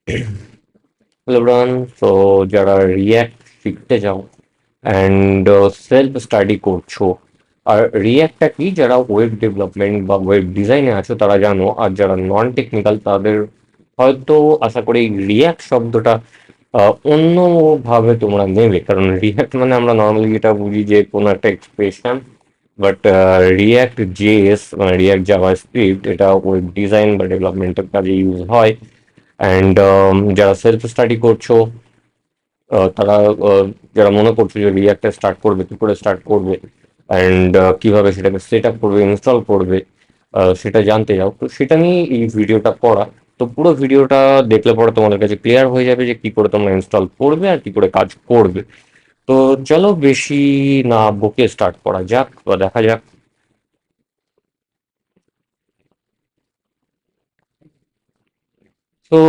Hello bran, তো যারা react শিখতে চাও অ্যান্ড সেলফ স্টাডি করছো, আর রিয়্যাক্টটা কি, যারা ওয়েব ডেভেলপমেন্ট বা ওয়েব ডিজাইনে আছো তারা জানো, আর যারা নন টেকনিক্যাল তাদের হয়তো আশা করি রিয়্যাক্ট শব্দটা অন্যভাবে তোমরা নেবে, কারণ রিয়্যাক্ট মানে আমরা নর্মালি যেটা বুঝি যে কোনো একটা এক্সপ্রেশন, বাট রিয়্যাক্ট জেএস মানে রিয়্যাক্ট জাভা স্ক্রিপ্ট, এটা ওয়েব ডিজাইন বা ডেভেলপমেন্টের কাজে ইউজ হয়। অ্যান্ড যারা সেলফ স্টাডি করছো, তারা যারা মনে করছো যে রিয়াক্টটা স্টার্ট করবে, কি করে স্টার্ট করবে অ্যান্ড কিভাবে সেটাকে সেট আপ করবে, ইনস্টল করবে, সেটা জানতে চাও, তো সেটা নিয়ে এই ভিডিওটা করা। তো পুরো ভিডিওটা দেখলে পরে তোমাদের কাছে ক্লিয়ার হয়ে যাবে যে কি করে তোমরা ইনস্টল করবে আর কি করে কাজ করবে। তো চলো বেশি না বকে স্টার্ট করা যাক বা দেখা যাক। তো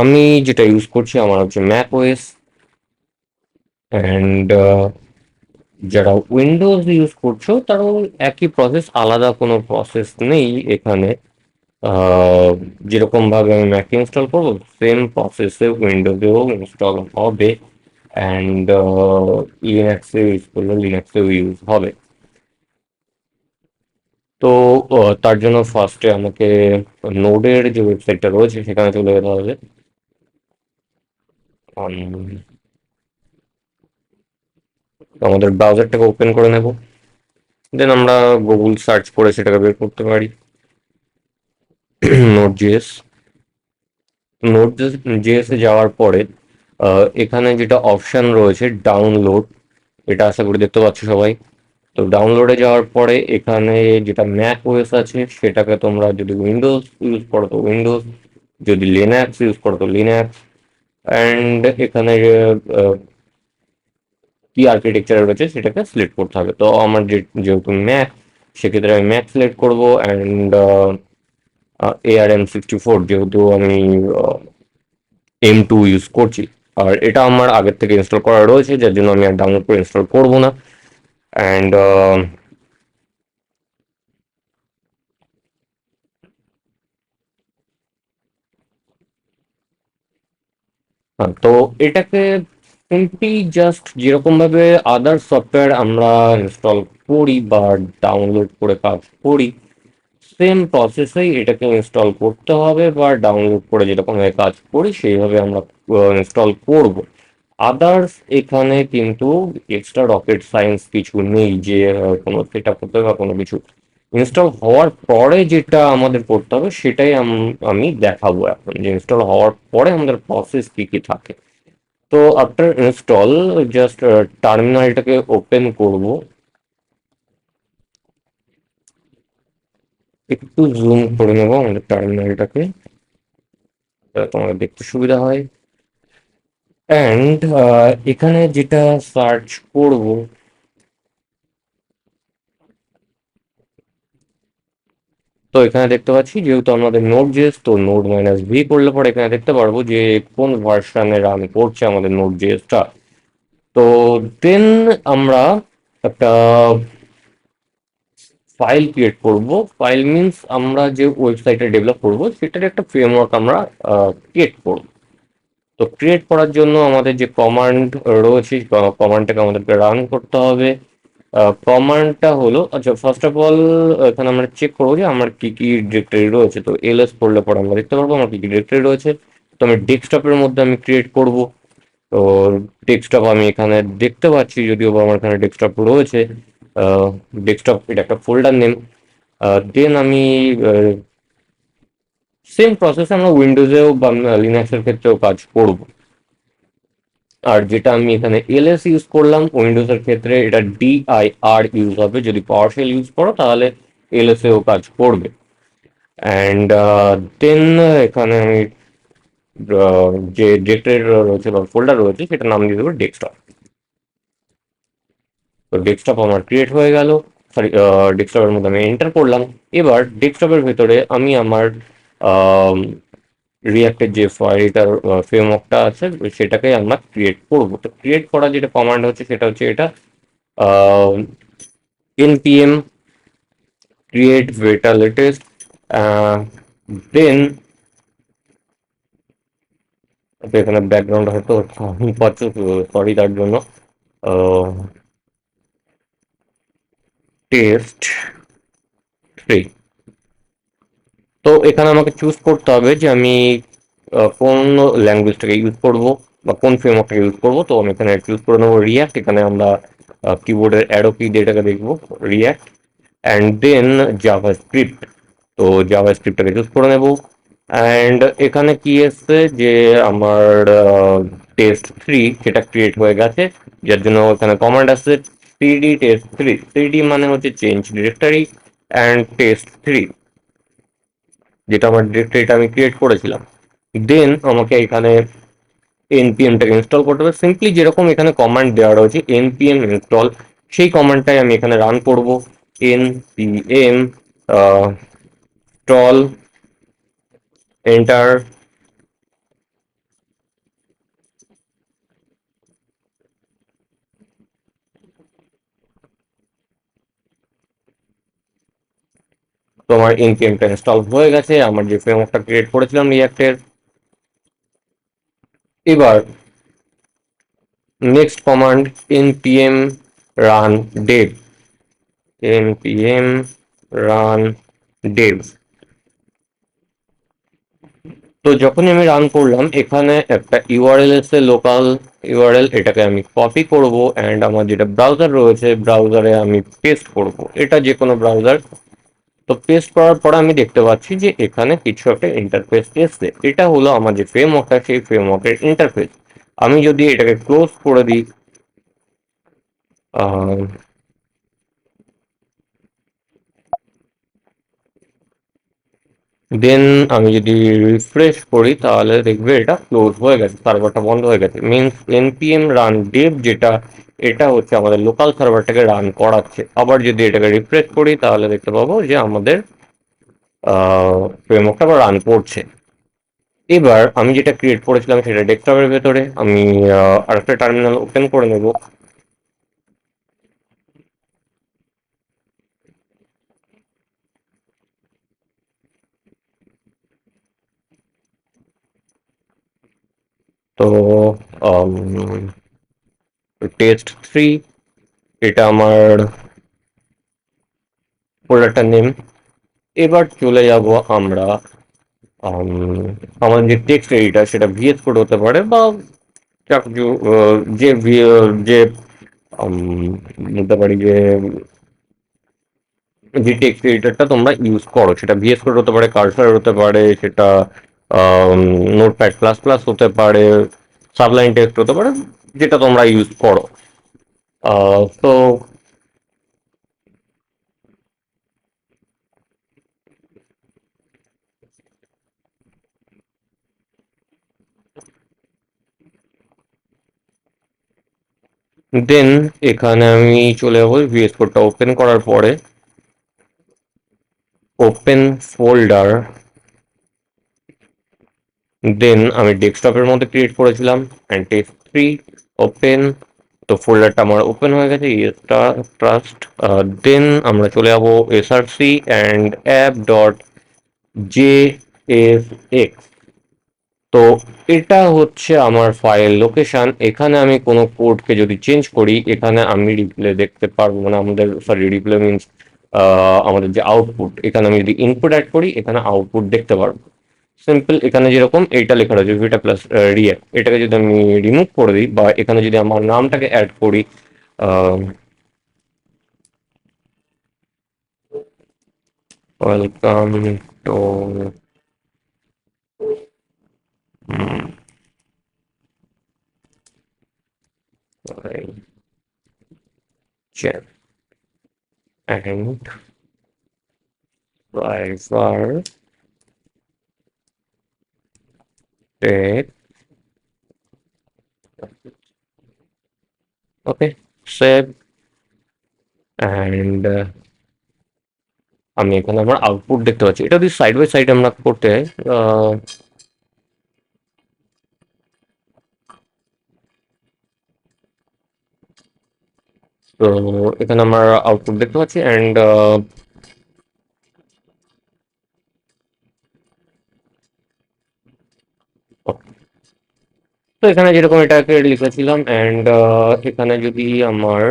আমি যেটা ইউজ করছি আমার হচ্ছে ম্যাক ওএস। অ্যান্ড যারা উইন্ডোজ ইউজ করছো তারাও একই প্রসেস, আলাদা কোনো প্রসেস নেই এখানে। আহ, যেরকম ভাবে আমি ম্যাক ইনস্টল করবো সেম প্রসেসে উইন্ডোজেও ইনস্টল হবে। অ্যান্ড লিনাক্সে ইউজ করলে লিনাক্সেও ইউজ হবে। তো তার জন্য ফার্স্টে আমাকে নোডের যে ওয়েবসাইটটা রয়েছে সেখানে চলে যেতে হবে। তো আমাদের ব্রাউজারটাকে ওপেন করে নেব, দেন আমরা গুগল সার্চ করে সেটাকে বের করতে পারি। Node GS. নোট জেএসে যাওয়ার পরে এখানে যেটা অপশন রয়েছে ডাউনলোড, এটা আশা করি দেখতে পাচ্ছ সবাই। তো ডাউনলোডে যাওয়ার পরে এখানে যেটা ম্যাক ওএস আছে সেটাকে, তোমরা যদি উইন্ডোজ ইউজ করো তো উইন্ডোজ, যদি লিনাক্স ইউজ করো তো লিনাক্স। অ্যান্ড এখানে কি আর্কিটেকচার রয়েছে সেটাকে সিলেক্ট করতে হবে। তো আমার যেহেতু ম্যাক, সেক্ষেত্রে আমি ম্যাক সিলেক্ট করবো। অ্যান্ড ARM 64, যেহেতু আমি M2 ইউজ করছি, আর এটা আমার আগের থেকে ইনস্টল করা রয়েছে, যার জন্য আমি আর ডাউনলোড করে ইনস্টল করবো না। অ্যান্ড তো এটাকে সিম্পলি জাস্ট যেরকম ভাবে আদার সফটওয়্যার আমরা ইনস্টল করি বা ডাউনলোড করে কাজ করি, সেম প্রসেসেই এটাকে ইনস্টল করতে হবে, বা ডাউনলোড করে যেরকম ভাবে কাজ করি সেইভাবে আমরা ইনস্টল করব। আদার্স এখানে কিন্তু এক্সট্রা রকেট সায়েন্স কিছু নেই যে কোনো সেট আপ করতে হবে বা কোনো কিছু। ইনস্টল হওয়ার পরে যেটা আমাদের করতে হবে সেটাই আমি দেখাবো এখন, যে ইনস্টল হওয়ার পরে আমাদের প্রসেস কি কি থাকে। তো আফটার ইনস্টল জাস্ট টার্মিনালটাকে ওপেন করব। একটু জুম করে নেবো আমাদের টার্মিনালটাকে, যাতে তোমাদের দেখতে সুবিধা হয়। অ্যান্ড এখানে যেটা সার্চ করব, তো এখানে দেখতে পাচ্ছি যেহেতু আমাদের নোড জেএস, তো নোড মাইনাস ভি করলে পরে এখানে দেখতে পারবো যে কোন ভার্সানে রান করছে আমাদের নোড জেএসটা। তো দেন আমরা একটা ফাইল ক্রিয়েট করব। ফাইল মিন্স আমরা যে ওয়েবসাইটে ডেভেলপ করব সেটার একটা ফ্রেমওয়ার্ক আমরা ক্রিয়েট করব। তো ক্রিয়েট করার জন্য আমাদের যে কমান্ড রয়েছে, কমান্ডটাকে আমাদেরকে রান করতে হবে। কমান্ডটা হলো, আচ্ছা ফার্স্ট অফ অল এখানে আমরা চেক করবো যে আমার কি কি ডিরেক্টরি রয়েছে। তো এলএস করলে পরে আমরা দেখতে পারবো আমার কি কি ডিরেক্টরি রয়েছে। তো আমি ডেস্কটপের মধ্যে আমি ক্রিয়েট করব। তো ডেস্কটপ আমি এখানে দেখতে পাচ্ছি, যদিও বা আমার এখানে ডেস্কটপ রয়েছে। ডেস্কটপ এটা একটা ফোল্ডার নেম। দেন আমি সেম প্রসেসে আমরা উইন্ডোজেও বা লিনাক্সের ক্ষেত্রেও কাজ করব। আর যেটা আমি এখানে এলএস ইউজ করলাম উইন্ডোজের ক্ষেত্রে, এটা ডিআইআর ইউজ হবে। যদি পাওয়ারশেল ইউজ করো তাহলে এলএস এও কাজ করবে। অ্যান্ড দেন এখানে আমি যে ডিরেক্টরি রয়েছে বা ফোল্ডার রয়েছে সেটা নাম দিয়ে দেবো ডেস্কটপ। তো ডেস্কটপ আমার ক্রিয়েট হয়ে গেল। সরি, ডেস্কটপের মধ্যে আমি এন্টার করলাম। এবার ডেস্কটপের ভেতরে আমি আমার রিয়াক্টের যে এটার ফ্রেমওয়ার্কটা আছে সেটাকে আমরা ক্রিয়েট করব। তো ক্রিয়েট করা যেটা কমান্ড হচ্ছে সেটা হচ্ছে এটা, npm create beta latest, দেন তো এখানে ব্যাকগ্রাউন্ড হয়তো পাচ্ছ, সরি তার জন্য। Test three. তো এখানে আমাকে চুজ করতে হবে যে আমি কোন ল্যাঙ্গুয়েজটাকে ইউজ করব বা কোন ফ্রেমওয়ার্কটাকে ইউজ করব। তো আমি এখানে চুজ করে নেবো রিয়াক্ট। এখানে আমরা কিবোর্ডের অ্যারো কি দিয়ে এটাকে দেখবো, React. And then JavaScript. তো জাভা স্ক্রিপ্টটাকে চুজ করে নেব। অ্যান্ড এখানে কি এসছে যে আমার টেস্ট থ্রি সেটা ক্রিয়েট হয়ে গেছে, যার জন্য এখানে কমান্ড আসছে সিডি টেস্ট থ্রি। সিডি মানে হচ্ছে change directory, and test three যেটা আমার ডিরেক্টরিটা আমি ক্রিয়েট করেছিলাম। দেন আমাকে এখানে এনপিএমটাকে ইনস্টল করতে হবে, সিম্পলি যেরকম এখানে কমান্ড দেওয়া রয়েছে এনপিএম ইনস্টল, সেই কমান্ডটাই আমি এখানে রান করব। NPM install, enter. তো আমার এনপিএমটা ইনস্টল হয়ে গেছে, আমার যে ফ্রেমওয়ার্কটা ক্রিয়েট করেছিলাম রিয়াক্টের। এবার next command npm run dev, npm run dev। তো যখনই আমি রান করলাম এখানে একটা ইউআরএল এসে, লোকাল ইউআরএল, এটাকে আমি কপি করব অ্যান্ড আমার যেটা ব্রাউজার রয়েছে ব্রাউজারে আমি পেস্ট করব, এটা যে কোনো ব্রাউজার। তো পেস্ট করার পর আমি দেখতে পাচ্ছি যে এখানে কিছু একটা ইন্টারফেস এসছে, এটা হলো আমার যে ফ্রেমওয়ার্কটা সেই ফ্রেমওয়ার্কের ইন্টারফেস। আমি যদি এটাকে ক্লোজ করে দিই, দেন আমি যদি রিফ্রেশ করি তাহলে দেখবে এটা ক্লোজ হয়ে গেছে, সার্ভারটা বন্ধ হয়ে গেছে। মিনস npm রান dev যেটা, এটা হচ্ছে আমাদের লোকাল সার্ভারটাকে রান করাচ্ছে। আবার যদি এটাকে রিফ্রেশ করি তাহলে দেখতে পাবো যে আমাদের ফ্রেমওয়ার্কটা আবার রান করছে। এবার আমি যেটা ক্রিয়েট করেছিলাম সেটা ডেস্কটপের ভেতরে আমি আরেকটা টার্মিনাল ওপেন করে নেব। তো টেস্ট থ্রি, এটা আমার ফোল্ডারটার নেম। এবার চলে যাব আমরা আমার যে টেক্সট এডিটর সেটা ভিএস কোড হতে পারে বা যে যে বলতে পারি যে টেক্সট এডিটরটা তোমরা ইউজ করো সেটা ভিএস কোড হতে পারে, কার্সার হতে পারে, সেটা নোটপ্যাড প্লাস প্লাস হতে পারে, সাবলাইন টেক্সট হতে পারে, যেটা তোমরা ইউজ করো। তো দেন এখানে আমি চলে যাবো ভিএস কোডটা ওপেন করার পরে ওপেন ফোল্ডার। দেন আমি ডেস্কটপের মধ্যে ক্রিয়েট করেছিলাম অ্যান্ড টেক্সট থ্রি ওপেন। তো ফোল্ডারটা আমার ওপেন হয়ে গেছে, ইয়েটা ট্রাস্ট। দেন আমরা চলে যাবো SRC and app dot J S x. তো এটা হচ্ছে আমার ফাইল লোকেশন। এখানে আমি কোনো কোডকে যদি চেঞ্জ করি এখানে আমি রিপ্লে দেখতে পারবো, মানে আমাদের সরি রিপ্লে মিনস আমাদের যে আউটপুট, এখানে আমি যদি ইনপুট অ্যাড করি এখানে আউটপুট দেখতে পারবো। সিম্পল এখানে যেরকম এইটা লেখা রয়েছে ভিটা প্লাস রিয়াক্ট, এটাকে যদি আমি রিমুভ করে দিই বা এখানে যদি আমার নামটাকে অ্যাড করি, welcome to chat and driver tech. Okay, save. And আমি এখানে আমার আউটপুট দেখতে পাচ্ছি। এটা যদি সাইড বাই সাইড আমরা করতে হয়, তো এখানে আমার আউটপুট দেখতে পাচ্ছি অ্যান্ড তো এখানে যেরকম এটাকে লিখেছিলাম, অ্যান্ড এখানে যদি আমার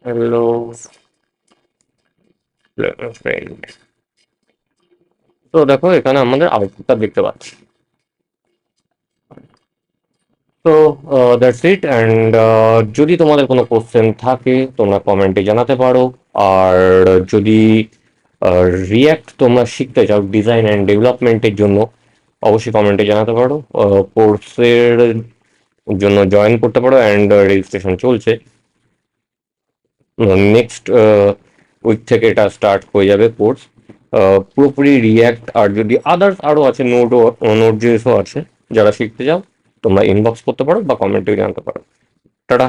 হ্যালো ফ্রেন্ড, তো দেখো এখানে আমাদের আউটপুটটা দেখতে পাচ্ছি। তো দ্যাটস ইট, অ্যান্ড যদি তোমাদের কোনো কোশ্চেন থাকে তোমরা কমেন্টে জানাতে পারো। আর যদি রিয়্যাক্ট তোমরা শিখতে চাও ডিজাইন অ্যান্ড ডেভেলপমেন্টের জন্য, অবশ্যই কমেন্টে জানাতে পারো। কোর্সের জন্য জয়েন করতে পারো, অ্যান্ড রেজিস্ট্রেশন চলছে। নেক্সট উইক থেকে এটা স্টার্ট হয়ে যাবে কোর্স, পুরোপুরি রিয়্যাক্ট। আর যদি আদার্স আরও আছে, নোট জেএসও আছে, যারা শিখতে চাও তোমরা ইনবক্স করতে পারো বা কমেন্টে জানতে পারো। টাটা।